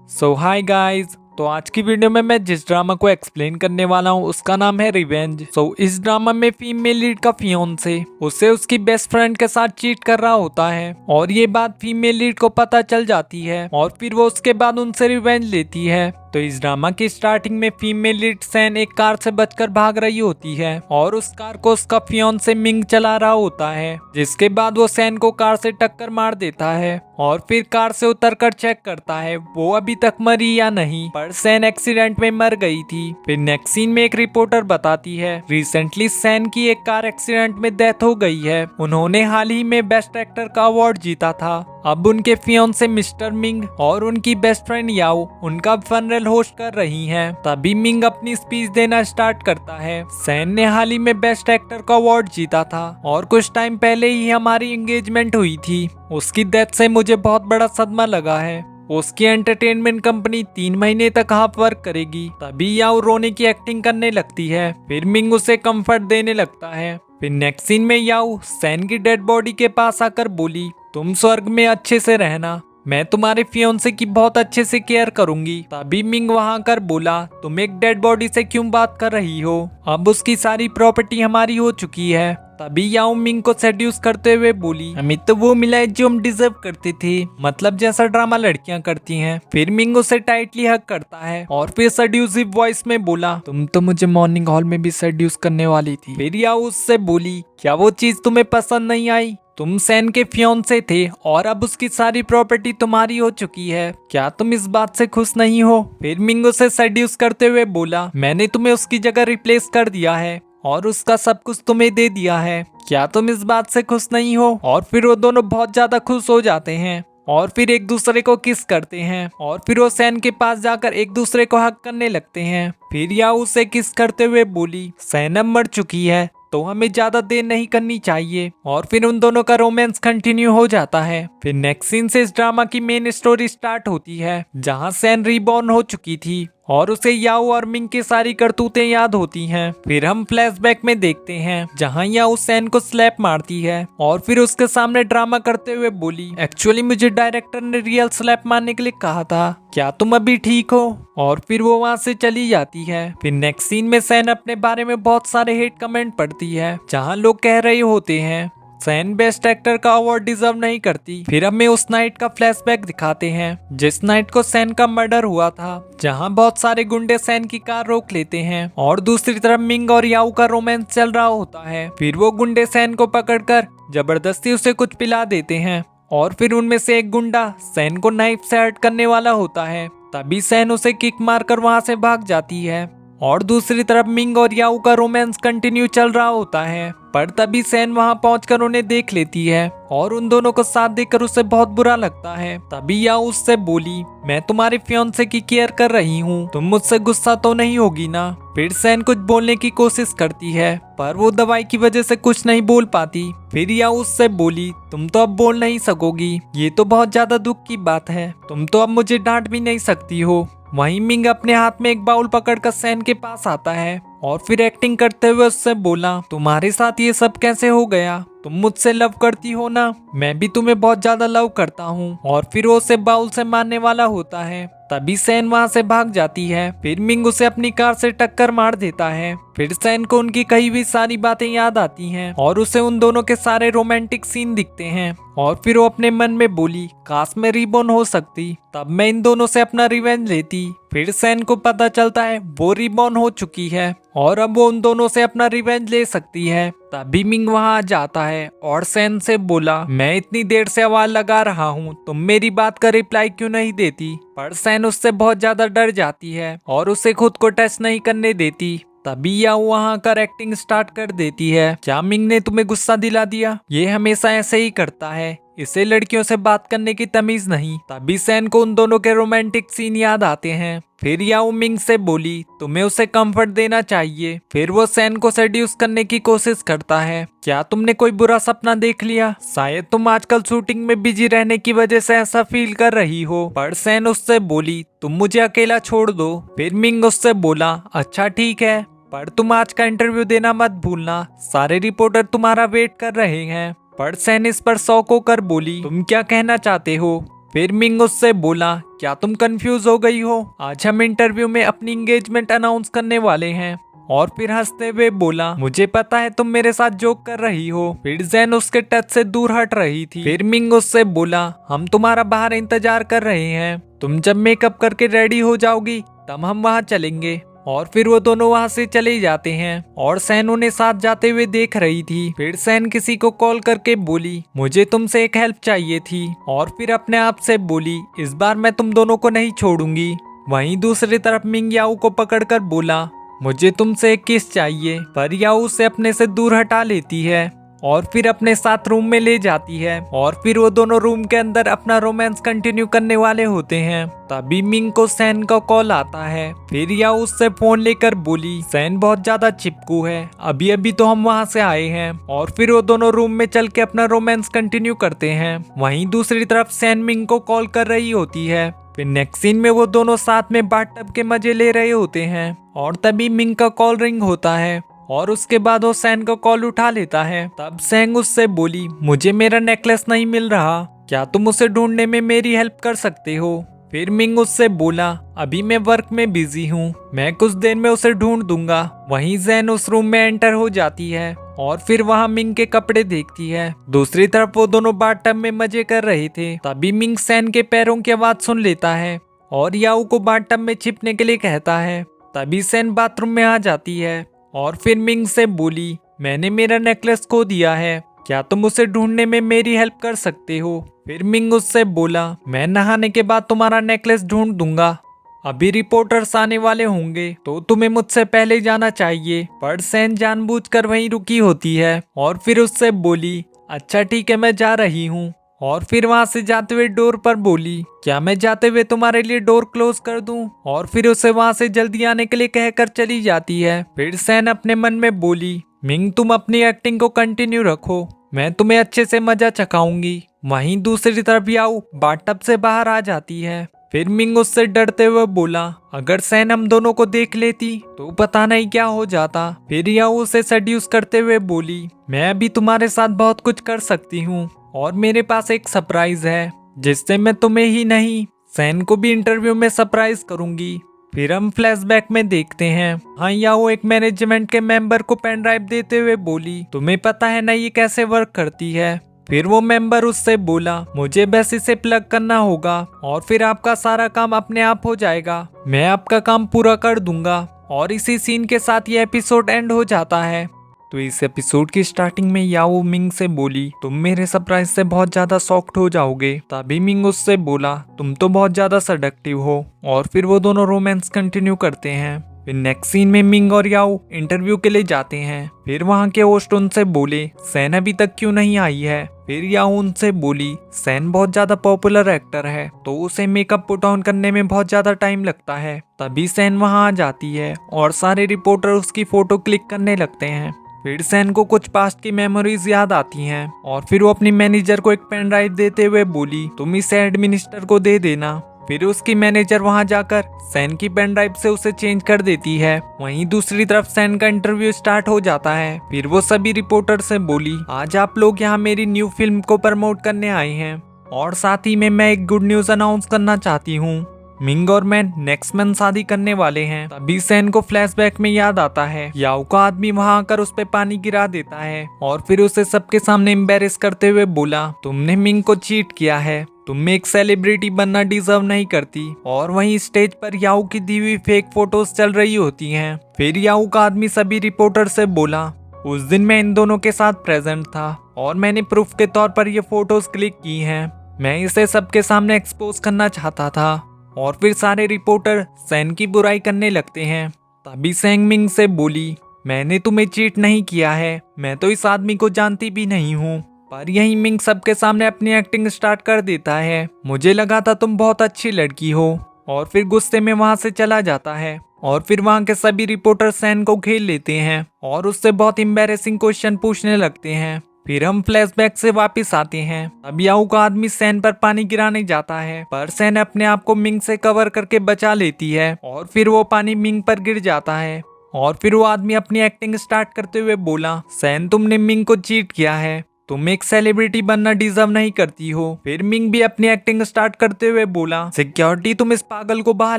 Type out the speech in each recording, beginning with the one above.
सो hi guys. तो आज की वीडियो में मैं जिस ड्रामा को एक्सप्लेन करने वाला हूँ उसका नाम है रिवेंज। इस ड्रामा में फीमेल लीड का फियोंसे उसे उसकी बेस्ट फ्रेंड के साथ चीट कर रहा होता है और ये बात फीमेल लीड को पता चल जाती है और फिर वो उसके बाद उनसे रिवेंज लेती है। तो इस ड्रामा की स्टार्टिंग में फीमेल लीड सैन एक कार से बचकर भाग रही होती है और उस कार को उसका फियोंसे मिंग चला रहा होता है, जिसके बाद वो सैन को कार से टक्कर मार देता है और फिर कार से उतरकर चेक करता है वो अभी तक मरी या नहीं, पर सैन एक्सीडेंट में मर गई थी। फिर नेक्स्ट सीन में एक रिपोर्टर बताती है रिसेंटली सैन की एक कार एक्सीडेंट में डेथ हो गई है। उन्होंने हाल ही में बेस्ट एक्टर का अवार्ड जीता था। अब उनके फियोंसे मिस्टर मिंग और उनकी बेस्ट फ्रेंड याओ उनका फनरल होस्ट कर रही हैं। तभी मिंग अपनी स्पीच देना स्टार्ट करता है। सैन ने हाल ही में बेस्ट एक्टर का अवार्ड जीता था और कुछ टाइम पहले ही हमारी एंगेजमेंट हुई थी। उसकी डेथ से मुझे बहुत बड़ा सदमा लगा है। उसकी एंटरटेनमेंट कंपनी 3 महीने तक हाफ वर्क करेगी। तभी याओ रोने की एक्टिंग करने लगती है। फिर मिंग उसे कंफर्ट देने लगता है। फिर नेक्स्ट सीन में याओ सैन की डेड बॉडी के पास आकर बोली, तुम स्वर्ग में अच्छे से रहना, मैं तुम्हारे फियोंसे की बहुत अच्छे से केयर करूंगी। तभी मिंग वहां कर बोला, तुम एक डेड बॉडी से क्यों बात कर रही हो, अब उसकी सारी प्रॉपर्टी हमारी हो चुकी है। तभी याओ मिंग को सेड्यूस करते हुए बोली, हमें तो वो मिला है जो हम डिजर्व करते थे, मतलब जैसा ड्रामा लड़कियां करती हैं। फिर मिंग उसे टाइटली हग करता है और फिर सेड्यूसिव वॉइस में बोला, तुम तो मुझे मॉर्निंग हॉल में भी सेड्यूस करने वाली थी। फिर याओ उससे बोली, क्या वो चीज तुम्हें पसंद नहीं आई, तुम सैन के फियोंसे थे और अब उसकी सारी प्रॉपर्टी तुम्हारी हो चुकी है, क्या तुम इस बात से खुश नहीं हो। फिर मिंग उसे सेड्यूस करते हुए बोला, मैंने तुम्हें उसकी जगह रिप्लेस कर दिया है और उसका सब कुछ तुम्हें दे दिया है, क्या तुम इस बात से खुश नहीं हो। और फिर वो दोनों बहुत ज्यादा खुश हो जाते हैं और फिर एक दूसरे को किस करते हैं और फिर वो सैन के पास जाकर एक दूसरे को हक करने लगते हैं। फिर याओ उसे किस करते हुए बोली, सैन अब मर चुकी है तो हमें ज्यादा देर नहीं करनी चाहिए। और फिर उन दोनों का रोमांस कंटिन्यू हो जाता है। फिर नेक्स्ट सीन से इस ड्रामा की मेन स्टोरी स्टार्ट होती है, जहां सैन रीबॉर्न हो चुकी थी और उसे याओ और मिंग की सारी करतूतें याद होती हैं। फिर हम फ्लैशबैक में देखते हैं जहां याओ सैन को स्लैप मारती है और फिर उसके सामने ड्रामा करते हुए बोली, एक्चुअली मुझे डायरेक्टर ने रियल स्लैप मारने के लिए कहा था, क्या तुम अभी ठीक हो। और फिर वो वहां से चली जाती है। फिर नेक्स्ट सीन में सैन अपने बारे में बहुत सारे हेट कमेंट पढ़ती है, जहां लोग कह रहे होते हैं सैन बेस्ट एक्टर का अवार्ड डिजर्व नहीं करती। फिर हमें उस नाइट का फ्लैशबैक दिखाते हैं जिस नाइट को सैन का मर्डर हुआ था, जहां बहुत सारे गुंडे सैन की कार रोक लेते हैं और दूसरी तरफ मिंग और याओ का रोमांस चल रहा होता है। फिर वो गुंडे सैन को पकड़कर जबरदस्ती उसे कुछ पिला देते हैं और फिर उनमें से एक गुंडा सैन को नाइफ से हर्ट करने वाला होता है। तभी सैन उसे किक मारकर वहां से भाग जाती है और दूसरी तरफ मिंग और याओ का रोमांस कंटिन्यू चल रहा होता है। पर तभी सैन वहां पहुंचकर उन्हें देख लेती है और उन दोनों को साथ देखकर उसे बहुत बुरा लगता है। तभी याओ उससे बोली, मैं तुम्हारे फियोंसे की केयर कर रही हूँ, तुम मुझसे गुस्सा तो नहीं होगी ना। फिर सैन कुछ बोलने की कोशिश करती है पर वो दवाई की वजह से कुछ नहीं बोल पाती। फिर याओ उससे बोली, तुम तो अब बोल नहीं सकोगी, ये तो बहुत ज्यादा दुख की बात है, तुम तो अब मुझे डांट भी नहीं सकती हो। वहीं मिंग अपने हाथ में एक बाउल पकड़कर सैन के पास आता है और फिर एक्टिंग करते हुए उससे बोला, तुम्हारे साथ ये सब कैसे हो गया, तुम मुझसे लव करती हो ना, मैं भी तुम्हें बहुत ज्यादा लव करता हूँ। और फिर वो उसे बाउल से मारने वाला होता है। तभी सैन वहां से भाग जाती है। फिर मिंग उसे अपनी कार से टक्कर मार देता है। फिर सैन को उनकी कही हुई सारी बातें याद आती हैं और उसे उन दोनों के सारे रोमांटिक सीन दिखते हैं और फिर वो अपने मन में बोली, काश मैं रीबॉर्न हो सकती, तब मैं इन दोनों से अपना रिवेंज लेती। फिर सैन को पता चलता है वो रीबॉर्न हो चुकी है और अब वो उन दोनों से अपना रिवेंज ले सकती है। तभी मिंग वहां आ जाता है और सैन से बोला, मैं इतनी देर से आवाज लगा रहा हूँ, तुम मेरी बात का रिप्लाई क्यों नहीं देती। पर सैन उससे बहुत ज्यादा डर जाती है और उसे खुद को टच नहीं करने देती। तभी याओ वहां कर एक्टिंग स्टार्ट कर देती है, क्या मिंग ने तुम्हें गुस्सा दिला दिया, ये हमेशा ऐसे ही करता है, इसे लड़कियों से बात करने की तमीज नहीं। तभी सैन को उन दोनों के रोमांटिक सीन याद आते हैं। फिर याओ मिंग से बोली, तुम्हें उसे कंफर्ट देना चाहिए। फिर वो सैन को सेड्यूस करने की कोशिश करता है, क्या तुमने कोई बुरा सपना देख लिया, शायद तुम आजकल शूटिंग में बिजी रहने की वजह से ऐसा फील कर रही हो। पर सैन उससे बोली, तुम मुझे अकेला छोड़ दो। फिर मिंग उससे बोला, अच्छा ठीक है, पर तुम आज का इंटरव्यू देना मत भूलना, सारे रिपोर्टर तुम्हारा वेट कर रहे हैं। पर सैन इस पर शॉक होकर बोली, तुम क्या कहना चाहते हो। फिर मिंग उससे बोला, क्या तुम कंफ्यूज हो गई हो? आज हम इंटरव्यू में अपनी एंगेजमेंट अनाउंस करने वाले हैं। और फिर हंसते हुए बोला, मुझे पता है तुम मेरे साथ जोक कर रही हो। फिर जैन उसके टच से दूर हट रही थी। फिर मिंग उससे बोला, हम तुम्हारा बाहर इंतजार कर रहे हैं, तुम जब मेकअप करके रेडी हो जाओगी तब हम वहाँ चलेंगे। और फिर वो दोनों वहाँ से चले जाते हैं और सैन उन्हें साथ जाते हुए देख रही थी। फिर सैन किसी को कॉल करके बोली, मुझे तुमसे एक हेल्प चाहिए थी। और फिर अपने आप से बोली, इस बार मैं तुम दोनों को नहीं छोड़ूंगी। वहीं दूसरी तरफ मिंग याओ को पकड़कर बोला, मुझे तुमसे एक किस चाहिए। पर याओ उसे अपने से दूर हटा लेती है और फिर अपने साथ रूम में ले जाती है। और फिर वो दोनों रूम के अंदर अपना रोमांस कंटिन्यू करने वाले होते हैं। तभी मिंग को सैन का कॉल आता है। फिर याओ उससे फोन लेकर बोली, सैन बहुत ज्यादा चिपकू है, अभी अभी तो हम वहाँ से आए हैं। और फिर वो दोनों रूम में चल के अपना रोमांस कंटिन्यू करते हैं। वहीं दूसरी तरफ सैन मिंग को कॉल कर रही होती है। फिर नेक्स्ट सीन में वो दोनों साथ में बाथटब के मजे ले रहे होते हैं और तभी मिंग का कॉल रिंग होता है और उसके बाद वो सैन का कॉल उठा लेता है। तब सैंग उससे बोली, मुझे मेरा नेकलेस नहीं मिल रहा, क्या तुम उसे ढूंढने में मेरी हेल्प कर सकते हो? फिर मिंग उससे बोला, अभी मैं वर्क में बिजी हूँ, मैं कुछ देर में उसे ढूंढ दूंगा। वहीं जैन उस रूम में एंटर हो जाती है और फिर वहाँ मिंग के कपड़े देखती है। दूसरी तरफ वो दोनों बाथटब में मजे कर रहे थे। तभी मिंग सैन के पैरों की आवाज सुन लेता है और याओ को बाथटब में छिपने के लिए कहता है। तभी सैन बाथरूम में आ जाती है और फिर मिंग से बोली, मैंने मेरा नेकलेस खो दिया है, क्या तुम उसे ढूंढने में मेरी हेल्प कर सकते हो? फिर मिंग उससे बोला, मैं नहाने के बाद तुम्हारा नेकलेस ढूंढ दूंगा, अभी रिपोर्टर्स आने वाले होंगे तो तुम्हें मुझसे पहले जाना चाहिए। पर सैन जानबूझकर वहीं रुकी होती है और फिर उससे बोली, अच्छा ठीक है मैं जा रही हूँ। और फिर वहां से जाते हुए डोर पर बोली, क्या मैं जाते हुए तुम्हारे लिए डोर क्लोज कर दूं? और फिर उसे वहां से जल्दी आने के लिए कहकर चली जाती है। फिर सैन अपने मन में बोली, मिंग तुम अपनी एक्टिंग को कंटिन्यू रखो, मैं तुम्हें अच्छे से मजा चखाऊंगी। वहीं दूसरी तरफ याओ बाथटब से बाहर आ जाती है। फिर मिंग उससे डरते हुए बोला, अगर सैन हम दोनों को देख लेती तो पता नहीं क्या हो जाता। फिर याओ उसे सेड्यूस करते हुए बोली, मैं अभी तुम्हारे साथ बहुत कुछ कर सकती हूँ और मेरे पास एक सरप्राइज है जिससे मैं तुम्हें ही नहीं सैन को भी इंटरव्यू में सरप्राइज करूंगी। फिर हम फ्लैशबैक में देखते हैं, हाँ याओ एक मैनेजमेंट के मेंबर को पेन ड्राइव देते हुए बोली, तुम्हें पता है ना ये कैसे वर्क करती है? फिर वो मेंबर उससे बोला, मुझे बस इसे प्लग करना होगा और फिर आपका सारा काम अपने आप हो जाएगा, मैं आपका काम पूरा कर दूंगा। और इसी सीन के साथ ये एपिसोड एंड हो जाता है। तो इस एपिसोड की स्टार्टिंग में याओ मिंग से बोली, तुम मेरे सरप्राइज से बहुत ज्यादा शॉक्ड हो जाओगे। तभी मिंग उससे बोला, तुम तो बहुत ज्यादा सेडक्टिव हो। और फिर वो दोनों रोमांस कंटिन्यू करते हैं। फिर नेक्स्ट सीन में मिंग और याओ इंटरव्यू के लिए जाते हैं। फिर वहाँ के होस्ट उनसे बोले, सैन अभी तक क्यों नहीं आई है? फिर याओ उनसे बोली, सैन बहुत ज्यादा पॉपुलर एक्टर है तो उसे मेकअप पुट ऑन करने में बहुत ज्यादा टाइम लगता है। तभी सैन वहाँ आ जाती है और सारे रिपोर्टर उसकी फोटो क्लिक करने लगते हैं। फिर सैन को कुछ पास्ट की मेमोरीज याद आती हैं और फिर वो अपनी मैनेजर को एक पेन ड्राइव देते हुए बोली, तुम इसे एडमिनिस्टर को दे देना। फिर उसकी मैनेजर वहां जाकर सैन की पेन ड्राइव से उसे चेंज कर देती है। वहीं दूसरी तरफ सैन का इंटरव्यू स्टार्ट हो जाता है। फिर वो सभी रिपोर्टर से बोली, आज आप लोग यहाँ मेरी न्यू फिल्म को प्रमोट करने आए हैं और साथ ही में मैं एक गुड न्यूज अनाउंस करना चाहती हूँ, मिंग और मैं नेक्स्ट मंथ शादी करने वाले हैं। तभी सैन को फ्लैशबैक में याद आता है, याओ का आदमी वहां आकर उस पे पानी गिरा देता है और फिर उसे सबके सामने एम्बेरेस करते हुए बोला, तुमने मिंग को चीट किया है, तुम एक सेलिब्रिटी बनना डिजर्व नहीं करती। और वहीं स्टेज पर याओ की दी हुई फेक फोटोज चल रही होती हैं। फिर याओ का आदमी सभी रिपोर्टर से बोला, उस दिन मैं इन दोनों के साथ प्रेजेंट था और मैंने प्रूफ के तौर पर ये फोटोज क्लिक की हैं, मैं इसे सबके सामने एक्सपोज करना चाहता था। और फिर सारे रिपोर्टर सैन की बुराई करने लगते हैं। तभी सैंग मिंग से बोली, मैंने तुम्हें चीट नहीं किया है, मैं तो इस आदमी को जानती भी नहीं हूँ। पर यही मिंग सबके सामने अपनी एक्टिंग स्टार्ट कर देता है, मुझे लगा था तुम बहुत अच्छी लड़की हो। और फिर गुस्से में वहां से चला जाता है। और फिर वहां के सभी रिपोर्टर सैन को घेर लेते हैं और उससे बहुत एम्बैरेसिंग क्वेश्चन पूछने लगते हैं। फिर हम फ्लैशबैक से वापस आते हैं। अब याओ का आदमी सैन पर पानी गिराने जाता है पर सैन अपने आप को मिंग से कवर करके बचा लेती है और फिर वो पानी मिंग पर गिर जाता है। और फिर वो आदमी अपनी एक्टिंग स्टार्ट करते हुए बोला, सैन तुमने मिंग को चीट किया है, तुम एक सेलिब्रिटी बनना डिजर्व नहीं करती हो। फिर मिंग भी अपनी एक्टिंग स्टार्ट करते हुए बोला, सिक्योरिटी तुम इस पागल को बाहर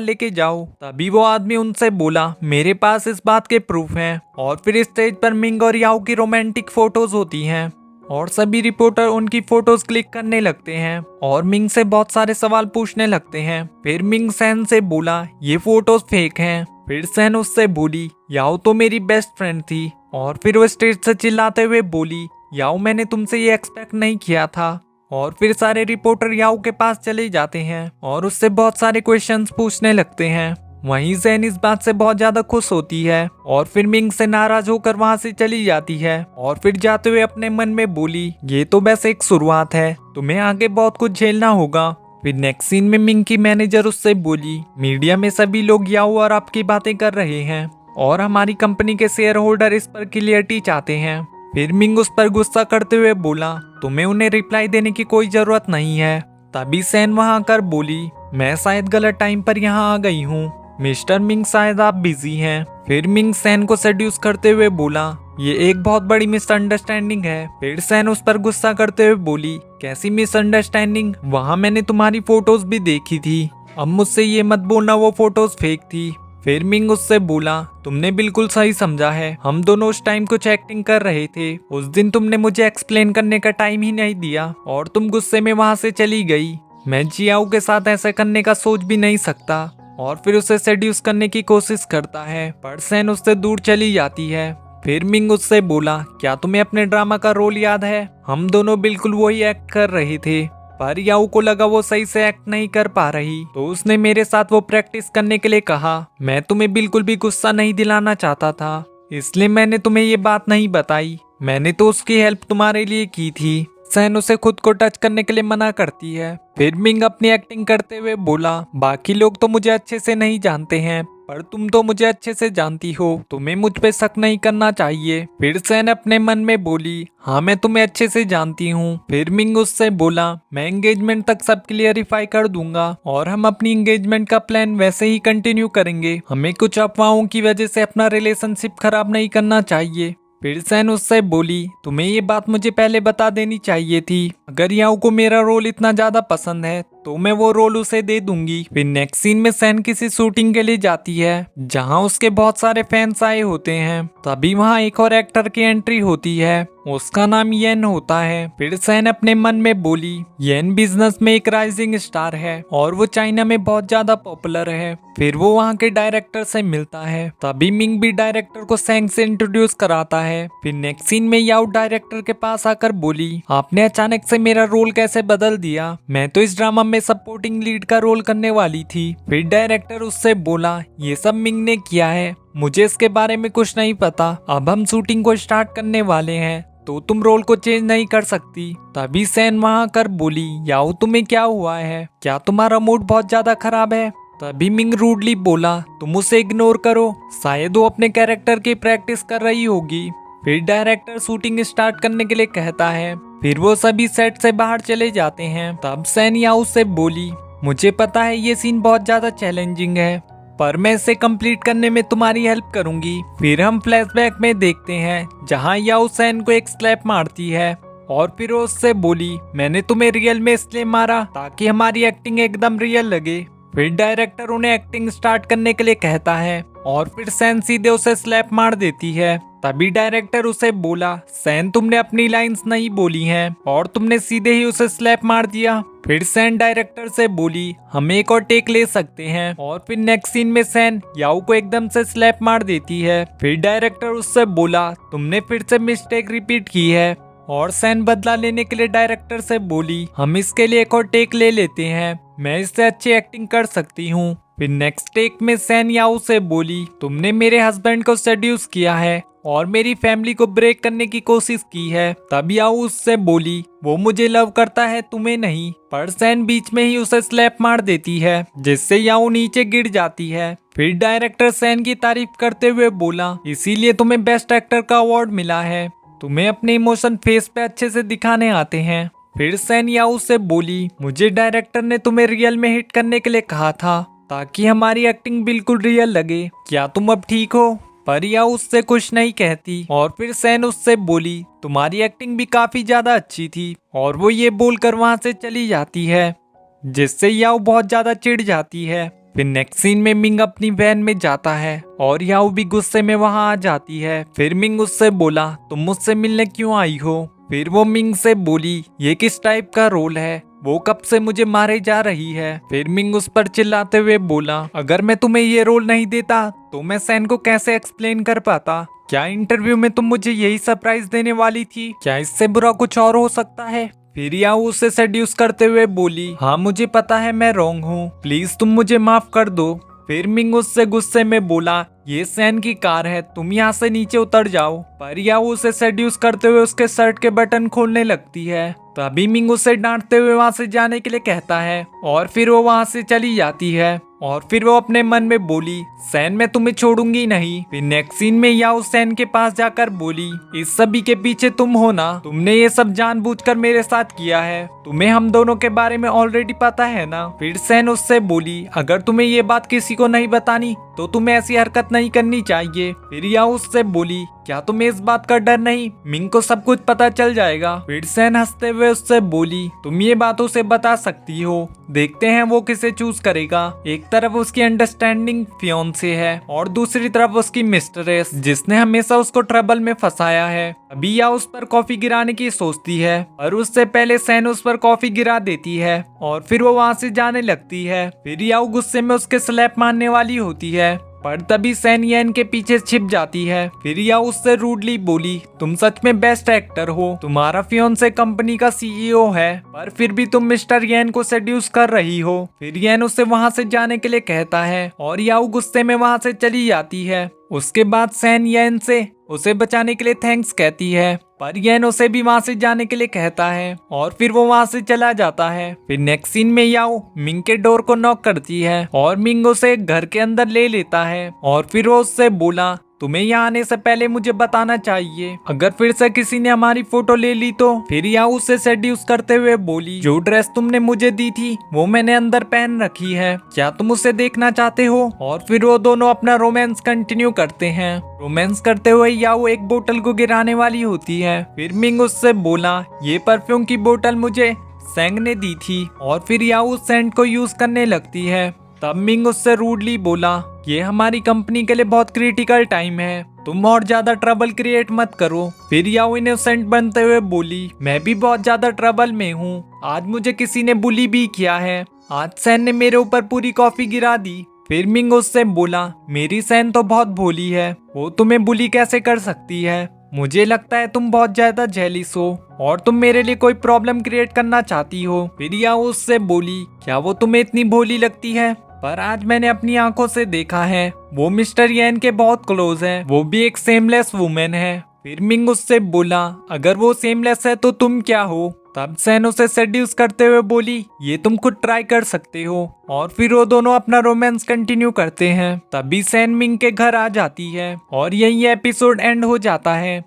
लेके जाओ। तभी वो आदमी उनसे बोला, मेरे पास इस बात के प्रूफ हैं। और फिर स्टेज पर मिंग और याओ की रोमांटिक फोटोज होती हैं और सभी रिपोर्टर उनकी फोटोज क्लिक करने लगते हैं और मिंग से बहुत सारे सवाल पूछने लगते हैं। फिर मिंग सैन से बोला, ये फोटोज फेक हैं। फिर सैन उससे बोली, याओ तो मेरी बेस्ट फ्रेंड थी। और फिर वो स्टेज से चिल्लाते हुए बोली, याओ मैंने तुमसे ये एक्सपेक्ट नहीं किया था। और फिर सारे रिपोर्टर याओ के पास चले जाते हैं और उससे बहुत सारे क्वेश्चंस पूछने लगते हैं। वहीं सैन इस बात से बहुत ज्यादा खुश होती है और फिर मिंग से नाराज होकर वहां से चली जाती है। और फिर जाते हुए अपने मन में बोली, ये तो बस एक शुरुआत है, तुम्हें आगे बहुत कुछ झेलना होगा। फिर नेक्स्ट सीन में मिंग की मैनेजर उससे बोली, मीडिया में सभी लोग याओ और आपकी बातें कर रहे हैं और हमारी कंपनी के शेयर होल्डर इस पर क्लियरिटी चाहते हैं। फिर मिंग उस पर गुस्सा करते हुए बोला, तुम्हें उन्हें रिप्लाई देने की कोई जरूरत नहीं है। तभी सैन वहां आकर बोली, मैं शायद गलत टाइम पर यहाँ आ गई हूँ मिस्टर मिंग, शायद आप बिजी हैं। फिर मिंग सैन को सेड्यूस करते हुए बोला, ये एक बहुत बड़ी मिसअंडरस्टैंडिंग है। फिर सैन उस पर गुस्सा करते हुए बोली, कैसी मिसअंडरस्टैंडिंग, वहाँ मैंने तुम्हारी फोटोज भी देखी थी, अब मुझसे ये मत बोलना वो फोटोज फेक थी। फिर मिंग उससे बोला, तुमने बिल्कुल सही समझा है, हम दोनों उस टाइम कुछ एक्टिंग कर रहे थे। उस दिन तुमने मुझे एक्सप्लेन करने का टाइम ही नहीं दिया और तुम गुस्से में वहां से चली गई। मैं जियाओ के साथ ऐसा करने का सोच भी नहीं सकता। और फिर उसे सेड्यूस करने की कोशिश करता है पर सैन उससे दूर चली जाती है। फिर मिंग उससे बोला, क्या तुम्हें अपने ड्रामा का रोल याद है, हम दोनों बिल्कुल वही एक्ट कर रहे थे। पर याओ को लगा वो सही से एक्ट नहीं कर पा रही तो उसने मेरे साथ वो प्रैक्टिस करने के लिए कहा। मैं तुम्हें बिल्कुल भी गुस्सा नहीं दिलाना चाहता था, इसलिए मैंने तुम्हें ये बात नहीं बताई। मैंने तो उसकी हेल्प तुम्हारे लिए की थी। सैन उसे खुद को टच करने के लिए मना करती है। फिर मिंग अपनी एक्टिंग करते हुए बोला, बाकी लोग तो मुझे अच्छे से नहीं जानते हैं पर तुम तो मुझे अच्छे से जानती हो, तुम्हें मुझ पे शक नहीं करना चाहिए। फिर सैन अपने मन में बोली, हाँ मैं तुम्हें अच्छे से जानती हूँ। फिर मिंग उससे बोला, मैं एंगेजमेंट तक सब क्लियरिफाई कर दूंगा और हम अपनी एंगेजमेंट का प्लान वैसे ही कंटिन्यू करेंगे, हमें कुछ अफवाहों की वजह से अपना रिलेशनशिप खराब नहीं करना चाहिए। फिर सैन उससे बोली, तुम्हें ये बात मुझे पहले बता देनी चाहिए थी, अगर याओ को मेरा रोल इतना ज्यादा पसंद है तो मैं वो रोल उसे दे दूंगी। फिर नेक्स्ट सीन में सैन किसी शूटिंग के लिए जाती है जहां उसके बहुत सारे फैंस आए होते हैं। तभी वहां एक और एक्टर की एंट्री होती है, उसका नाम येन होता है। फिर सैन अपने मन में बोली, येन बिजनेस में एक राइजिंग स्टार है और वो चाइना में बहुत ज्यादा पॉपुलर है। फिर वो वहाँ के डायरेक्टर से मिलता है। तभी मिंग भी डायरेक्टर को सैंग से इंट्रोड्यूस कराता है। फिर नेक्स्ट सीन में याओ डायरेक्टर के पास आकर बोली, आपने अचानक से मेरा रोल कैसे बदल दिया, मैं तो इस ड्रामा में सपोर्टिंग लीड का रोल करने वाली थी। फिर डायरेक्टर उससे बोला, ये सब मिंग ने किया है, मुझे इसके बारे में कुछ नहीं पता, अब हम शूटिंग को स्टार्ट करने वाले हैं तो तुम रोल को चेंज नहीं कर सकती। तभी सैन वहां कर बोली, याओ तुम्हें क्या हुआ है, क्या तुम्हारा मूड बहुत ज्यादा खराब है। तभी मिंग रूडली बोला, तुम उसे इग्नोर करो, शायद वो अपने कैरेक्टर की प्रैक्टिस कर रही होगी। फिर डायरेक्टर शूटिंग स्टार्ट करने के लिए कहता है। फिर वो सभी सेट से बाहर चले जाते हैं। तब सैन याओ से बोली, मुझे पता है ये सीन बहुत ज्यादा चैलेंजिंग है पर मैं इसे कंप्लीट करने में तुम्हारी हेल्प करूंगी। फिर हम फ्लैशबैक में देखते हैं जहां याओ सैन को एक स्लैप मारती है और फिर वो उससे बोली, मैंने तुम्हें रियल में इसलिए मारा ताकि हमारी एक्टिंग एकदम रियल लगे। फिर डायरेक्टर उन्हें एक्टिंग स्टार्ट करने के लिए कहता है और फिर सैन सीधे उसे स्लैप मार देती है। तभी डायरेक्टर उसे बोला, सैन तुमने अपनी लाइंस नहीं बोली हैं और तुमने सीधे ही उसे स्लैप मार दिया। फिर सैन डायरेक्टर से बोली, हम एक और टेक ले सकते हैं। और फिर नेक्स्ट सीन में सैन याओ को एकदम से स्लैप मार देती है। फिर डायरेक्टर उससे बोला, तुमने फिर से मिस्टेक रिपीट की है। और सैन बदला लेने के लिए डायरेक्टर से बोली, हम इसके लिए एक और टेक ले लेते हैं, मैं इससे अच्छी एक्टिंग कर सकती हूँ। फिर नेक्स्ट टेक में सैन याओ से बोली, तुमने मेरे हस्बैंड को सेड्यूस किया है और मेरी फैमिली को ब्रेक करने की कोशिश की है। तब याओ उससे बोली, वो मुझे लव करता है तुम्हें नहीं। पर सैन बीच में ही उसे स्लैप मार देती है जिससे याओ नीचे गिर जाती है। फिर डायरेक्टर सैन की तारीफ करते हुए बोला, इसीलिए तुम्हें बेस्ट एक्टर का अवार्ड मिला है, तुम्हें अपने इमोशन फेस पे अच्छे से दिखाने आते हैं। फिर सैन याओ से बोली, मुझे डायरेक्टर ने तुम्हें रियल में हिट करने के लिए कहा था ताकि हमारी एक्टिंग बिल्कुल रियल लगे, क्या तुम अब ठीक हो। पर याओ उससे कुछ नहीं कहती और फिर सैन उससे बोली तुम्हारी एक्टिंग भी काफी ज्यादा अच्छी थी, और वो ये बोलकर वहां से चली जाती है, जिससे याओ बहुत ज्यादा चिढ़ जाती है। फिर नेक्स्ट सीन में मिंग अपनी वैन में जाता है और याओ भी गुस्से में वहां आ जाती है। फिर मिंग उससे बोला तुम मुझसे मिलने क्यों आई हो? फिर वो मिंग से बोली ये किस टाइप का रोल है, वो कब से मुझे मारे जा रही है। फिर मिंग उस पर चिल्लाते हुए बोला अगर मैं तुम्हें ये रोल नहीं देता तो मैं सैन को कैसे एक्सप्लेन कर पाता? क्या इंटरव्यू में तुम मुझे यही सरप्राइज देने वाली थी? क्या इससे बुरा कुछ और हो सकता है? फिर याओ उसे सेड्यूस करते हुए बोली हाँ मुझे पता है मैं रॉन्ग हूँ, प्लीज तुम मुझे माफ कर दो। फिर मिंग उससे गुस्से में बोला ये सैन की कार है, तुम यहाँ से नीचे उतर जाओ। पर याओ उसे सेड्यूस करते हुए उसके शर्ट के बटन खोलने लगती है। तभी मिंग उसे डांटते हुए वहां से जाने के लिए कहता है और फिर वो वहां से चली जाती है। और फिर वो अपने मन में बोली सैन मैं तुम्हें छोड़ूंगी नहीं। फिर नेक्स्ट सीन में याओ सैन के पास जाकर बोली इस सभी के पीछे तुम हो ना, तुमने ये सब जानबूझकर मेरे साथ किया है, तुम्हें हम दोनों के बारे में ऑलरेडी पता है ना। फिर सैन उससे बोली अगर तुम्हें ये बात किसी को नहीं बतानी तो तुम्हें ऐसी हरकत नहीं करनी चाहिए। फिर याओ उससे बोली क्या तुम्हें इस बात का डर नहीं, मिंग को सब कुछ पता चल जाएगा। फिर सैन हंसते हुए उससे बोली तुम ये बात उसे बता सकती हो, देखते हैं वो किसे चूज करेगा। एक तरफ उसकी अंडरस्टैंडिंग फियोंसे है और दूसरी तरफ उसकी मिस्ट्रेस जिसने हमेशा उसको ट्रबल में फंसाया है। अभी या उस पर कॉफी गिराने की सोचती है और उससे पहले सैन उस पर कॉफी गिरा देती है और फिर वो वहां से जाने लगती है। फिर याओ गुस्से में उसके स्लैप मारने वाली होती है पर तभी सैन येन के पीछे छिप जाती है। फिर याओ उससे रूडली बोली तुम सच में बेस्ट एक्टर हो, तुम्हारा फियोंसे कंपनी का सीईओ है पर फिर भी तुम मिस्टर येन को सेड्यूस कर रही हो। फिर येन उसे वहां से जाने के लिए कहता है और याओ गुस्से में वहां से चली जाती है। उसके बाद सैन येन से उसे बचाने के लिए थैंक्स कहती है पर येन उसे भी वहां से जाने के लिए कहता है और फिर वो वहां से चला जाता है। फिर नेक्स्ट सीन में याओ मिंग के डोर को नॉक करती है और मिंग उसे घर के अंदर ले लेता है और फिर वो उससे बोला तुम्हें यहाँ आने से पहले मुझे बताना चाहिए, अगर फिर से किसी ने हमारी फोटो ले ली तो। फिर याओ उसे सेड्यूस करते हुए बोली जो ड्रेस तुमने मुझे दी थी वो मैंने अंदर पहन रखी है, क्या तुम उसे देखना चाहते हो? और फिर वो दोनों अपना रोमांस कंटिन्यू करते हैं। रोमांस करते हुए याओ एक बोतल को गिराने वाली होती है। फिर मिंग उससे बोला ये परफ्यूम की बोतल मुझे सैंग ने दी थी और फिर याओ उस सेंट को यूज करने लगती है। तब मिंग उससे रूडली बोला ये हमारी कंपनी के लिए बहुत क्रिटिकल टाइम है, तुम और ज्यादा ट्रबल क्रिएट मत करो। फिर याओ इनोसेंट बनते हुए बोली मैं भी बहुत ज्यादा ट्रबल में हूँ, आज मुझे किसी ने बुली भी किया है, आज सैन ने मेरे ऊपर पूरी कॉफी गिरा दी। फिर मिंग उससे बोला मेरी सैन तो बहुत भोली है, वो तुम्हें बुली कैसे कर सकती है? मुझे लगता है तुम बहुत ज्यादा जेलिस हो और तुम मेरे लिए कोई प्रॉब्लम क्रिएट करना चाहती हो। फिर याओ उससे बोली क्या वो तुम्हें इतनी भोली लगती है? पर आज मैंने अपनी आंखों से देखा है वो मिस्टर येन के बहुत क्लोज है, वो भी एक सेमलेस वुमेन है। फिर मिंग उससे बोला अगर वो सेमलेस है तो तुम क्या हो? तब सैन उसे सेड्यूस करते हुए बोली ये तुम खुद ट्राई कर सकते हो। और फिर वो दोनों अपना रोमांस कंटिन्यू करते हैं। तभी सैन मिंग के घर आ जाती है और यही एपिसोड एंड हो जाता है।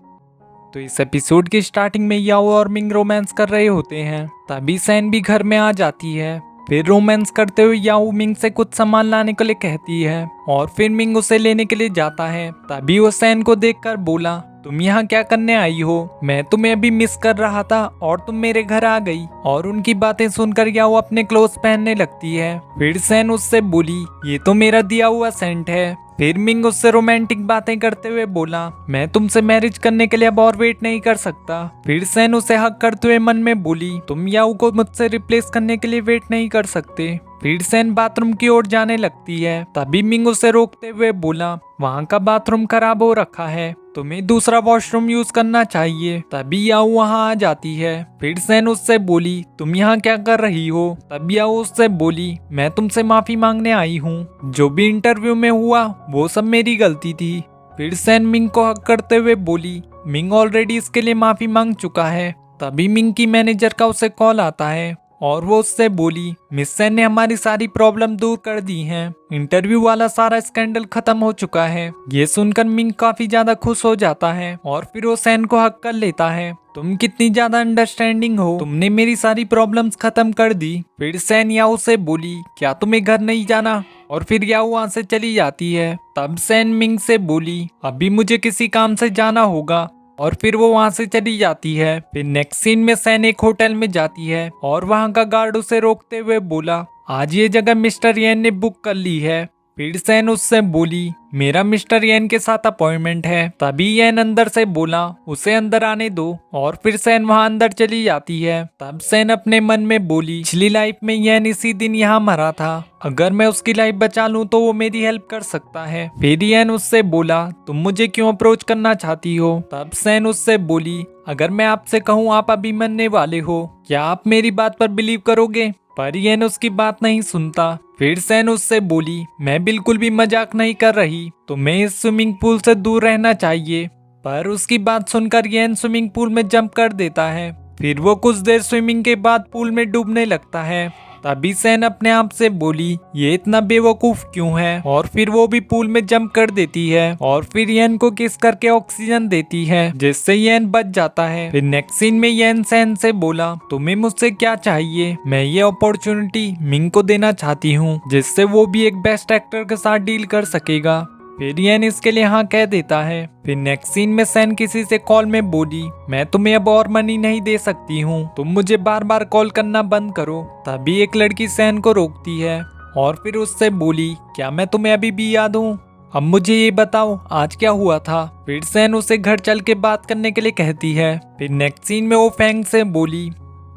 तो इस एपिसोड की स्टार्टिंग में याओ और मिंग रोमांस कर रहे होते हैं, तभी सैन भी घर में आ जाती है। फिर रोमांस करते हुए याओ मिंग से कुछ सामान लाने के लिए कहती है और फिर मिंग उसे लेने के लिए जाता है। तभी वो सैन को देखकर बोला तुम यहाँ क्या करने आई हो? मैं तुम्हें अभी मिस कर रहा था और तुम मेरे घर आ गई। और उनकी बातें सुनकर याओ अपने क्लोथ्स पहनने लगती है। फिर सैन उससे बोली ये तो मेरा दिया हुआ सेंट है। फिर मिंग उससे रोमांटिक बातें करते हुए बोला मैं तुमसे मैरिज करने के लिए अब और वेट नहीं कर सकता। फिर सैन उसे हक करते हुए मन में बोली तुम याओ को मुझसे रिप्लेस करने के लिए वेट नहीं कर सकते। फिर सैन बाथरूम की ओर जाने लगती है। तभी मिंग उसे रोकते हुए बोला वहाँ का बाथरूम खराब हो रखा है, तुम्हें दूसरा वॉशरूम यूज करना चाहिए। तभी याओ वहाँ आ जाती है। फिर सैन उससे बोली तुम यहाँ क्या कर रही हो? तभी याओ उससे बोली मैं तुमसे माफी मांगने आई हूँ, जो भी इंटरव्यू में हुआ वो सब मेरी गलती थी। फिर सैन मिंग को हक करते हुए बोली मिंग ऑलरेडी इसके लिए माफी मांग चुका है। तभी मिंग की मैनेजर का उसे कॉल आता है और वो उससे बोली मिस सैन ने हमारी सारी प्रॉब्लम दूर कर दी हैं, इंटरव्यू वाला सारा स्कैंडल खत्म हो चुका है। ये सुनकर मिंग काफी ज्यादा खुश हो जाता है और फिर वो सैन को हक कर लेता है। तुम कितनी ज्यादा अंडरस्टैंडिंग हो, तुमने मेरी सारी प्रॉब्लम्स खत्म कर दी। फिर सैन याओ से बोली क्या तुम्हें घर नहीं जाना? और फिर याओ वहाँ से चली जाती है। तब सैन मिंग से बोली अभी मुझे किसी काम से जाना होगा, और फिर वो वहाँ से चली जाती है। फिर नेक्स्ट सीन में सैन एक होटल में जाती है और वहाँ का गार्ड उसे रोकते हुए बोला आज ये जगह मिस्टर येन ने बुक कर ली है। फिर सैन उससे बोली मेरा मिस्टर येन के साथ अपॉइंटमेंट है। तभी येन अंदर से बोला उसे अंदर आने दो, और फिर सैन वहां अंदर चली जाती है। तब सैन अपने मन में बोली पिछली लाइफ में येन इसी दिन यहाँ मरा था, अगर मैं उसकी लाइफ बचा लूं तो वो मेरी हेल्प कर सकता है। फिर येन उससे बोला तुम मुझे क्यों अप्रोच करना चाहती हो। तब सैन उससे बोली अगर मैं आपसे कहूँ आप अभी मरने वाले हो, क्या आप मेरी बात पर बिलीव करोगे। पर येन उसकी बात नहीं सुनता। फिर सैन उससे बोली मैं बिल्कुल भी मजाक नहीं कर रही, तुम्हें इस स्विमिंग पूल से दूर रहना चाहिए। पर उसकी बात सुनकर येन स्विमिंग पूल में जंप कर देता है। फिर वो कुछ देर स्विमिंग के बाद पूल में डूबने लगता है। तभी सैन अपने आप से बोली ये इतना बेवकूफ क्यों है, और फिर वो भी पूल में जंप कर देती है और फिर येन को किस करके ऑक्सीजन देती है, जिससे येन बच जाता है। फिर नेक्स्ट सीन में येन सैन से बोला तुम्हें मुझसे क्या चाहिए। मैं ये अपॉर्चुनिटी मिंग को देना चाहती हूँ, जिससे वो भी एक बेस्ट एक्टर के साथ डील कर सकेगा। फिर येन इसके लिए हाँ कह देता है। फिर नेक्स्ट सीन में सैन किसी से कॉल में बोली मैं तुम्हें अब और मनी नहीं दे सकती हूँ, तुम मुझे बार बार कॉल करना बंद करो। तभी एक लड़की सैन को रोकती है और फिर उससे बोली क्या मैं तुम्हें अभी भी याद हूँ, अब मुझे ये बताओ आज क्या हुआ था। फिर सैन उसे घर चल के बात करने के लिए कहती है। फिर नेक्स्ट सीन में वो फैंग से बोली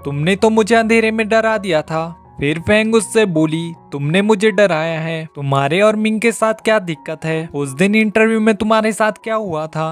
तुमने तो मुझे अंधेरे में डरा दिया था। फिर फैंग उससे बोली तुमने मुझे डराया है, तुम्हारे और मिंग के साथ क्या दिक्कत है, उस दिन इंटरव्यू में तुम्हारे साथ क्या हुआ था।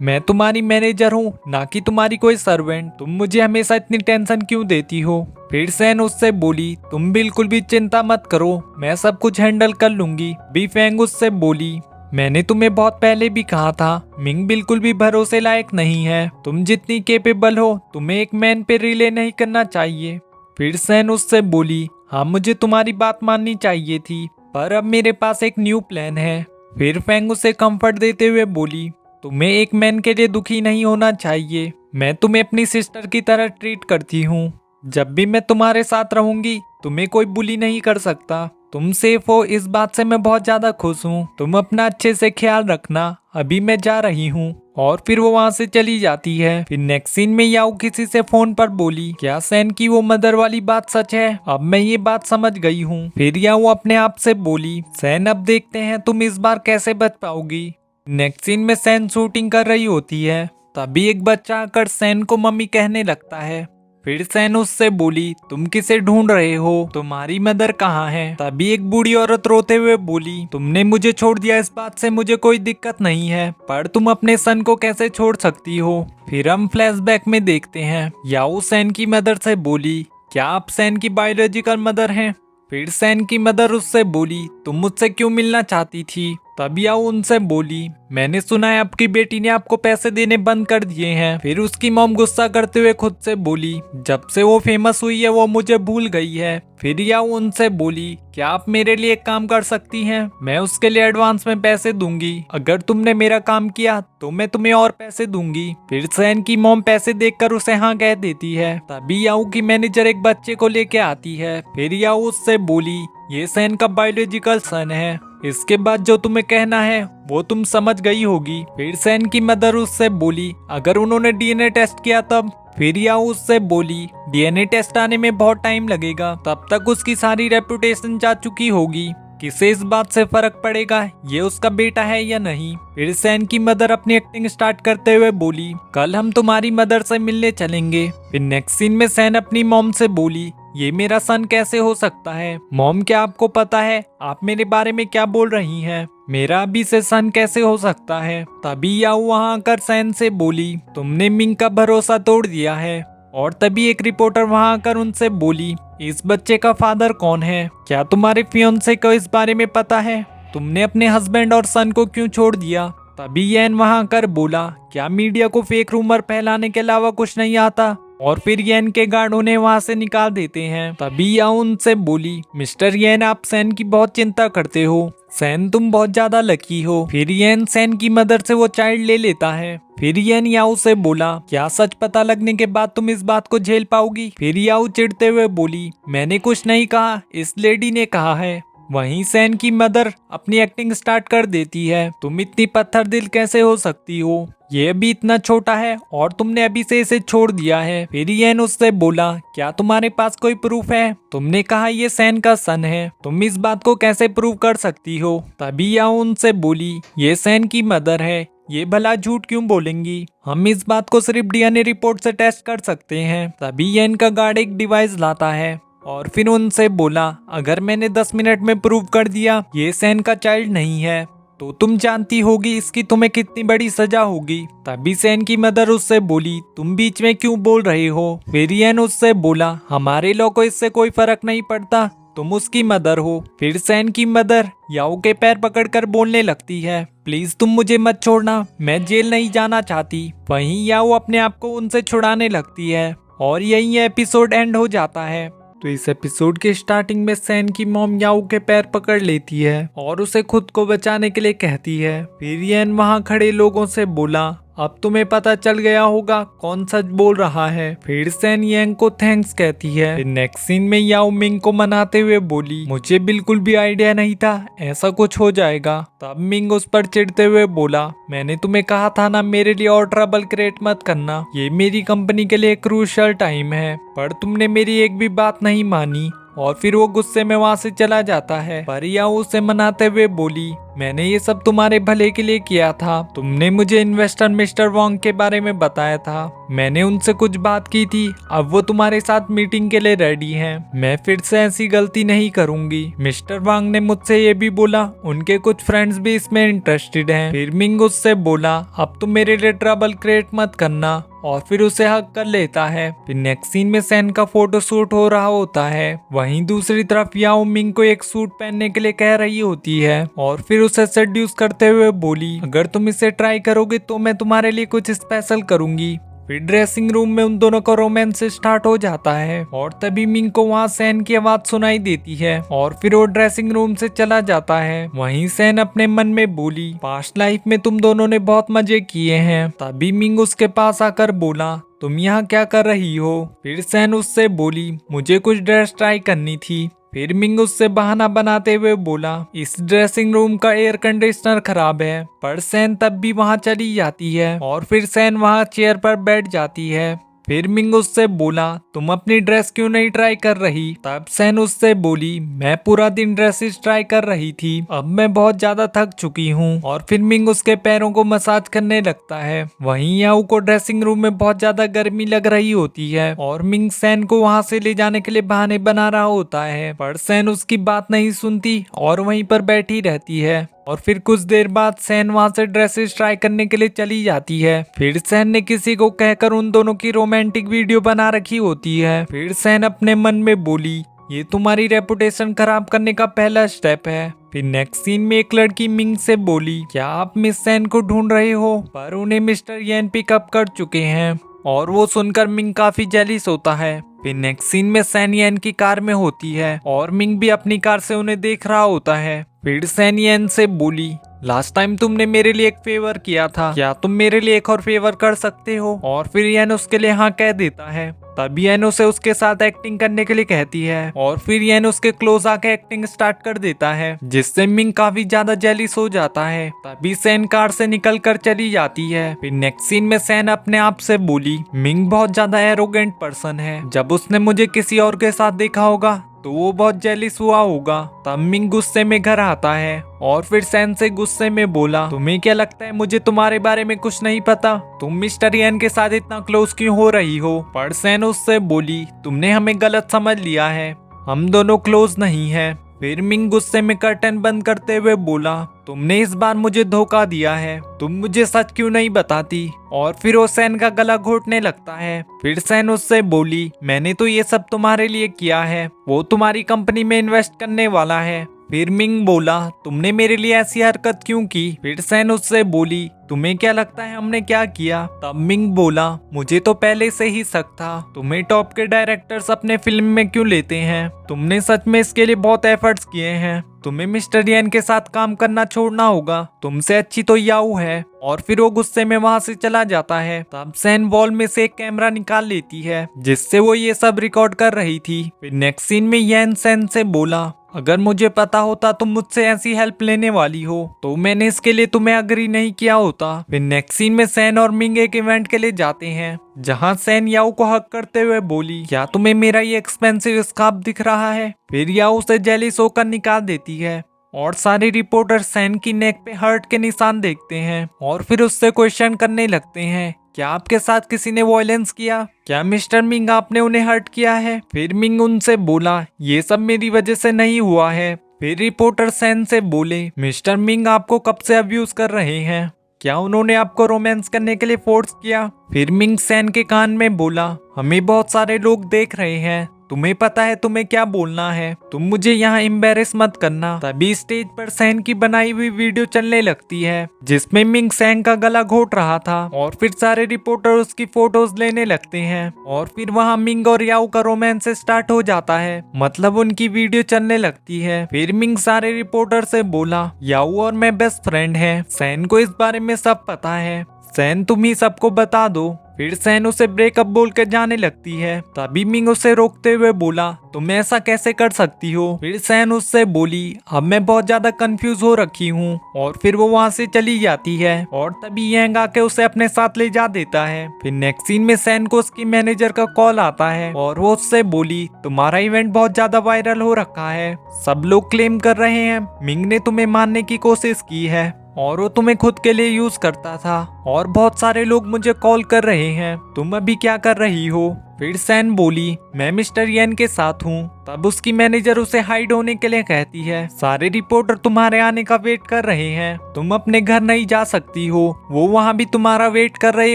मैं तुम्हारी मैनेजर हूँ ना कि तुम्हारी कोई सर्वेंट, तुम मुझे हमेशा इतनी टेंशन क्यों देती हो। फिर सैन उससे बोली तुम बिल्कुल भी चिंता मत करो, मैं सब कुछ हैंडल कर लूंगी। भी फैंग उससे बोली मैंने तुम्हें बहुत पहले भी कहा था मिंग बिल्कुल भी भरोसे लायक नहीं है, तुम जितनी केपेबल हो तुम्हें एक मैन पे रिले नहीं करना चाहिए। फिर सैन उससे बोली हाँ मुझे तुम्हारी बात माननी चाहिए थी, पर अब मेरे पास एक न्यू प्लान है। फिर फैंग उसे कंफर्ट देते हुए बोली तुम्हें एक मैन के लिए दुखी नहीं होना चाहिए, मैं तुम्हें अपनी सिस्टर की तरह ट्रीट करती हूँ, जब भी मैं तुम्हारे साथ रहूंगी तुम्हें कोई बुली नहीं कर सकता, तुम सेफ हो इस बात से मैं बहुत ज्यादा खुश हूँ, तुम अपना अच्छे से ख्याल रखना, अभी मैं जा रही हूँ। और फिर वो वहाँ से चली जाती है। फिर नेक्स्ट सीन में याओ किसी से फोन पर बोली क्या सैन की वो मदर वाली बात सच है, अब मैं ये बात समझ गई हूँ। फिर याओ अपने आप से बोली सैन अब देखते हैं तुम इस बार कैसे बच पाओगी। नेक्स्ट सीन में सैन शूटिंग कर रही होती है। तभी एक बच्चा आकर सैन को मम्मी कहने लगता है। फिर सैन उससे बोली तुम किसे ढूंढ रहे हो, तुम्हारी मदर कहाँ है। तभी एक बूढ़ी औरत रोते हुए बोली तुमने मुझे छोड़ दिया इस बात से मुझे कोई दिक्कत नहीं है, पर तुम अपने सन को कैसे छोड़ सकती हो। फिर हम फ्लैशबैक में देखते हैं याओ सैन की मदर से बोली क्या आप सैन की बायोलॉजिकल मदर हैं। फिर सैन की मदर उससे बोली तुम मुझसे क्यों मिलना चाहती थी। तब याओ उनसे बोली मैंने सुना है आपकी बेटी ने आपको पैसे देने बंद कर दिए हैं। फिर उसकी मॉम गुस्सा करते हुए खुद से बोली जब से वो फेमस हुई है वो मुझे भूल गई है। फिर याओ उनसे बोली क्या आप मेरे लिए एक काम कर सकती हैं, मैं उसके लिए एडवांस में पैसे दूंगी, अगर तुमने मेरा काम किया तो मैं तुम्हें और पैसे दूंगी। फिर सैन की मॉम पैसे देखकर उसे हाँ कह देती है। तभी याओ की मैनेजर एक बच्चे को लेके आती है। फिर याओ उससे बोली ये सैन का बायोलॉजिकल सन है, इसके बाद जो तुम्हें कहना है वो तुम समझ गई होगी। फिर सैन की मदर उससे बोली अगर उन्होंने डीएनए टेस्ट किया तब। फिर याओ उससे बोली डीएनए टेस्ट आने में बहुत टाइम लगेगा, तब तक उसकी सारी रेपुटेशन जा चुकी होगी, किसे इस बात से फर्क पड़ेगा ये उसका बेटा है या नहीं। फिर सैन की मदर अपनी एक्टिंग स्टार्ट करते हुए बोली कल हम तुम्हारी मदर से मिलने चलेंगे। फिर नेक्स्ट सीन में सैन अपनी मॉम से बोली ये मेरा सन कैसे हो सकता है, मॉम क्या आपको पता है आप मेरे बारे में क्या बोल रही हैं, मेरा अभी से सन कैसे हो सकता है। तभी याओ वहां आकर सैन से बोली तुमने मिंग का भरोसा तोड़ दिया है। और तभी एक रिपोर्टर वहां आकर उनसे बोली इस बच्चे का फादर कौन है, क्या तुम्हारे फियोंसे को इस बारे में पता है, तुमने अपने हस्बैंड और सन को क्यों छोड़ दिया। तभी येन वहां आकर बोला क्या मीडिया को फेक रूमर फैलाने के अलावा कुछ नहीं आता। और फिर येन के गार्ड उन्हें वहां से निकाल देते हैं। तभी याओ उनसे बोली मिस्टर येन आप सैन की बहुत चिंता करते हो, सैन तुम बहुत ज्यादा लकी हो। फिर येन सैन की मदर से वो चाइल्ड ले लेता है। फिर येन याओ से बोला क्या सच पता लगने के बाद तुम इस बात को झेल पाओगी। फिर याओ चिढ़ते हुए बोली मैंने कुछ नहीं कहा, इस लेडी ने कहा है। वहीं सैन की मदर अपनी एक्टिंग स्टार्ट कर देती है। तुम इतनी पत्थर दिल कैसे हो सकती हो, ये अभी इतना छोटा है और तुमने अभी से इसे छोड़ दिया है। फिर येन उससे बोला, क्या तुम्हारे पास कोई प्रूफ है? तुमने कहा ये सैन का सन है, तुम इस बात को कैसे प्रूव कर सकती हो? तभी याओ उनसे बोली, ये सैन की मदर है, ये भला झूठ क्यों बोलेंगी? हम इस बात को सिर्फ डीएनए रिपोर्ट से टेस्ट कर सकते हैं। तभी येन का गार्ड एक डिवाइस लाता है और फिर उनसे बोला, अगर मैंने 10 मिनट में प्रूव कर दिया ये सैन का चाइल्ड नहीं है तो तुम जानती होगी इसकी तुम्हें कितनी बड़ी सजा होगी। तभी सैन की मदर उससे बोली, तुम बीच में क्यों बोल रहे हो? फिर येन उससे बोला, हमारे लॉ को इससे कोई फर्क नहीं पड़ता, तुम उसकी मदर हो। फिर सैन की मदर याओ के पैर पकड़कर बोलने लगती है, प्लीज तुम मुझे मत छोड़ना, मैं जेल नहीं जाना चाहती। वहीं याओ अपने आप को उनसे छुड़ाने लगती है और यही एपिसोड एंड हो जाता है। तो इस एपिसोड के स्टार्टिंग में सैन की मॉम याओ के पैर पकड़ लेती है और उसे खुद को बचाने के लिए कहती है। फिर येन वहां खड़े लोगों से बोला, अब तुम्हें पता चल गया होगा कौन सच बोल रहा है। फिर सैन येंग को थैंक्स कहती है। फिर नेक्स्ट सीन में याओ मिंग को मनाते हुए बोली, मुझे बिल्कुल भी आइडिया नहीं था ऐसा कुछ हो जाएगा। तब मिंग उस पर चिढ़ते हुए बोला, मैंने तुम्हें कहा था ना मेरे लिए और ट्रबल क्रिएट मत करना, ये मेरी कंपनी के लिए क्रूशियल टाइम है, पर तुमने मेरी एक भी बात नहीं मानी। और फिर वो गुस्से में वहाँ से चला जाता है। पर याओ उसे मनाते हुए बोली, मैंने ये सब तुम्हारे भले के लिए किया था, तुमने मुझे इन्वेस्टर मिस्टर वोंग के बारे में बताया था, मैंने उनसे कुछ बात की थी, अब वो तुम्हारे साथ मीटिंग के लिए रेडी हैं। मैं फिर से ऐसी गलती नहीं करूंगी। मिस्टर वांग ने मुझसे ये भी बोला उनके कुछ फ्रेंड्स भी इसमें इंटरेस्टेड हैं। फिर मिंग उससे बोला, अब तुम मेरे लिए ट्रबल क्रिएट मत करना, और फिर उसे हक कर लेता है। फिर नेक्स्ट सीन में सैन का फोटो शूट हो रहा होता है। वहीं दूसरी तरफ याओ मिंग को एक सूट पहनने के लिए कह रही होती है और फिर उसे सेड्यूस करते हुए बोली, अगर तुम इसे ट्राई करोगे तो मैं तुम्हारे लिए कुछ स्पेशल करूंगी। फिर ड्रेसिंग रूम में उन दोनों का रोमांस स्टार्ट हो जाता है और तभी मिंग को वहाँ सैन की आवाज सुनाई देती है और फिर वो ड्रेसिंग रूम से चला जाता है। वहीं सैन अपने मन में बोली, पास्ट लाइफ में तुम दोनों ने बहुत मजे किए हैं। तभी मिंग उसके पास आकर बोला, तुम यहाँ क्या कर रही हो? फिर सैन उससे बोली, मुझे कुछ ड्रेस ट्राई करनी थी। फिर मिंग उससे बहाना बनाते हुए बोला, इस ड्रेसिंग रूम का एयर कंडीशनर खराब है। पर सैन तब भी वहां चली जाती है और फिर सैन वहां चेयर पर बैठ जाती है। फिर मिंग उससे बोला, तुम अपनी ड्रेस क्यों नहीं ट्राई कर रही? तब सैन उससे बोली, मैं पूरा दिन ड्रेसेस ट्राई कर रही थी, अब मैं बहुत ज्यादा थक चुकी हूँ। और फिर मिंग उसके पैरों को मसाज करने लगता है। वहीं याओ को ड्रेसिंग रूम में बहुत ज्यादा गर्मी लग रही होती है और मिंग सैन को वहाँ से ले जाने के लिए बहाने बना रहा होता है, पर सैन उसकी बात नहीं सुनती और वहीं पर बैठी रहती है। और फिर कुछ देर बाद सैन वहाँ से ड्रेसेस ट्राई करने के लिए चली जाती है। फिर सैन ने किसी को कहकर उन दोनों की रोमांटिक वीडियो बना रखी होती है। फिर सैन अपने मन में बोली, ये तुम्हारी रेपुटेशन खराब करने का पहला स्टेप है। फिर नेक्स्ट सीन में एक लड़की मिंग से बोली, क्या आप मिस सैन को ढूंढ रहे हो? पर उन्हें मिस्टर येन पिकअप कर चुके हैं और वो सुनकर मिंग काफी जेलिस होता है। फिर नेक्स्ट सीन में सैन येन की कार में होती है और मिंग भी अपनी कार से उन्हें देख रहा होता है। फिर सैन येन से बोली, लास्ट टाइम तुमने मेरे लिए एक फेवर किया था, क्या तुम मेरे लिए एक और फेवर कर सकते हो? और फिर येन उसके लिए हाँ कह देता है। तभी येन उसे उसके साथ एक्टिंग करने के लिए कहती है और फिर येन उसके क्लोज आके एक्टिंग स्टार्ट कर देता है, जिससे मिंग काफी ज्यादा जेलिस हो जाता है। तभी सैन कार से निकल कर चली जाती है। फिर नेक्स्ट सीन में सैन अपने आप से बोली, मिंग बहुत ज्यादा एरोगेंट पर्सन है, जब उसने मुझे किसी और के साथ देखा होगा तो वो बहुत जेलिस हुआ होगा। तब मिंग गुस्से में घर आता है और फिर सैन से गुस्से में बोला, तुम्हें क्या लगता है मुझे तुम्हारे बारे में कुछ नहीं पता? तुम मिस्टर येन के साथ इतना क्लोज क्यों हो रही हो? पर सैन उससे बोली, तुमने हमें गलत समझ लिया है, हम दोनों क्लोज नहीं हैं। फिर मिंग गुस्से में कर्टन बंद करते हुए बोला, तुमने इस बार मुझे धोखा दिया है, तुम मुझे सच क्यों नहीं बताती? और फिर वो सैन का गला घोटने लगता है। फिर सैन उससे बोली, मैंने तो ये सब तुम्हारे लिए किया है, वो तुम्हारी कंपनी में इन्वेस्ट करने वाला है। फिर मिंग बोला, तुमने मेरे लिए ऐसी हरकत क्यों की? फिर सैन उससे बोली, तुम्हें क्या लगता है हमने क्या किया? तब मिंग बोला, मुझे तो पहले से ही शक था, तुम्हें टॉप के डायरेक्टर्स अपने फिल्म में क्यों लेते हैं? तुमने सच में इसके लिए बहुत एफर्ट्स किए हैं, तुम्हें मिस्टर येन के साथ काम करना छोड़ना होगा, तुमसे अच्छी तो याओ है। और फिर वो गुस्से में वहां से चला जाता है। तब सैन वॉल में से एक कैमरा निकाल लेती है जिससे वो ये सब रिकॉर्ड कर रही थी। फिर नेक्स्ट सीन में येन सैन से बोला, अगर मुझे पता होता तुम मुझसे ऐसी हेल्प लेने वाली हो तो मैंने इसके लिए तुम्हें अग्री नहीं किया होता। फिर नेक्स्ट सीन में सैन और मिंग एक इवेंट के लिए जाते हैं जहां सैन याओ को हक करते हुए बोली, क्या तुम्हें मेरा ये एक्सपेंसिव स्कार्फ दिख रहा है? फिर याओ उसे जेलिस होकर निकाल देती है और सारे रिपोर्टर सैन की नेक पे हर्ट के निशान देखते हैं और फिर उससे क्वेश्चन करने लगते हैं, क्या आपके साथ किसी ने वायलेंस किया? क्या मिस्टर मिंग आपने उन्हें हर्ट किया है? फिर मिंग उनसे बोला, ये सब मेरी वजह से नहीं हुआ है। फिर रिपोर्टर सैन से बोले, मिस्टर मिंग आपको कब से अब्यूज कर रहे हैं? क्या उन्होंने आपको रोमांस करने के लिए फोर्स किया? फिर मिंग सैन के कान में बोला, हमें बहुत सारे लोग देख रहे हैं, तुम्हें पता है तुम्हें क्या बोलना है, तुम मुझे यहाँ एम्बेरस मत करना। तभी स्टेज पर सैन की बनाई हुई वीडियो चलने लगती है जिसमें मिंग सैन का गला घोट रहा था और फिर सारे रिपोर्टर उसकी फोटोज लेने लगते हैं और फिर वहाँ मिंग और याओ का रोमांस स्टार्ट हो जाता है, मतलब उनकी वीडियो चलने लगती है। फिर मिंग सारे रिपोर्टर से बोला, याओ और मैं बेस्ट फ्रेंड हैं, सैन को इस बारे में सब पता है, सैन तुम ही सबको बता दो। फिर सैन उसे ब्रेकअप बोल के जाने लगती है। तभी मिंग उसे रोकते हुए बोला, तुम ऐसा कैसे कर सकती हो? फिर सैन उससे बोली, अब मैं बहुत ज्यादा कंफ्यूज हो रखी हूँ और फिर वो वहाँ से चली जाती है और तभी यंग आके उसे अपने साथ ले जा देता है। फिर नेक्स्ट सीन में सैन को उसकी मैनेजर का कॉल आता है और वो उससे बोली, तुम्हारा इवेंट बहुत ज्यादा वायरल हो रखा है, सब लोग क्लेम कर रहे हैं मिंग ने तुम्हें मारने की कोशिश की है और वो तुम्हें खुद के लिए यूज करता था और बहुत सारे लोग मुझे कॉल कर रहे हैं, तुम अभी क्या कर रही हो? फिर सैन बोली, मैं मिस्टर येन के साथ हूँ। तब उसकी मैनेजर उसे हाइड होने के लिए कहती है, सारे रिपोर्टर तुम्हारे आने का वेट कर रहे हैं, तुम अपने घर नहीं जा सकती हो, वो वहाँ भी तुम्हारा वेट कर रहे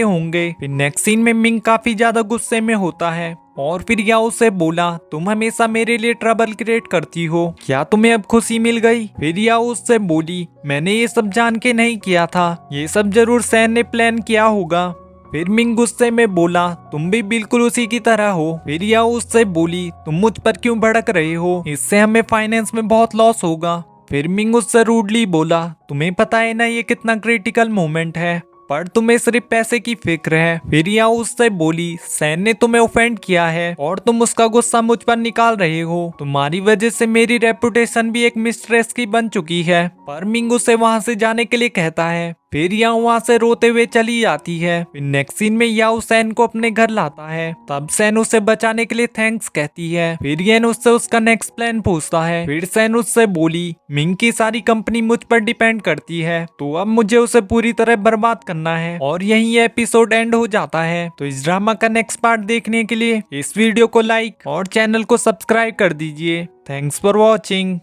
होंगे। फिर नेक्स्ट सीन में मिंग काफी ज्यादा गुस्से में होता है और फिर याओ से बोला, तुम हमेशा मेरे लिए ट्रबल क्रिएट करती हो, क्या तुम्हें अब खुशी मिल गई? फिर याओ उससे बोली, मैंने ये सब जान के नहीं किया था, ये सब जरूर सैन ने प्लान किया होगा। फिर मिंग गुस्से में बोला, तुम भी बिल्कुल उसी की तरह हो। फिर याओ उससे बोली, तुम मुझ पर क्यों भड़क रहे हो, इससे हमें फाइनेंस में बहुत लॉस होगा। फिर मिंग उससे रूडली बोला, तुम्हें पता है ना ये कितना क्रिटिकल मोमेंट है, पर तुम्हें सिर्फ पैसे की फिक्र है। फिर याओ उससे बोली, सैन ने तुम्हें ऑफेंड किया है और तुम उसका गुस्सा मुझ पर निकाल रहे हो, तुम्हारी वजह से मेरी रेपुटेशन भी एक मिस्ट्रेस की बन चुकी है। पर मिंग उसे वहाँ से जाने के लिए कहता है। फिर याओ वहाँ से रोते हुए चली जाती है। फिर नेक्स्ट सीन में याओ सैन को अपने घर लाता है। तब सैन उसे बचाने के लिए थैंक्स कहती है। फिर येन उससे उसका नेक्स्ट प्लान पूछता है। फिर सैन उससे बोली, मिंग की सारी कंपनी मुझ पर डिपेंड करती है, तो अब मुझे उसे पूरी तरह बर्बाद करना है। और यही एपिसोड एंड हो जाता है। तो इस ड्रामा का नेक्स्ट पार्ट देखने के लिए इस वीडियो को लाइक और चैनल को सब्सक्राइब कर दीजिए। Thanks for watching.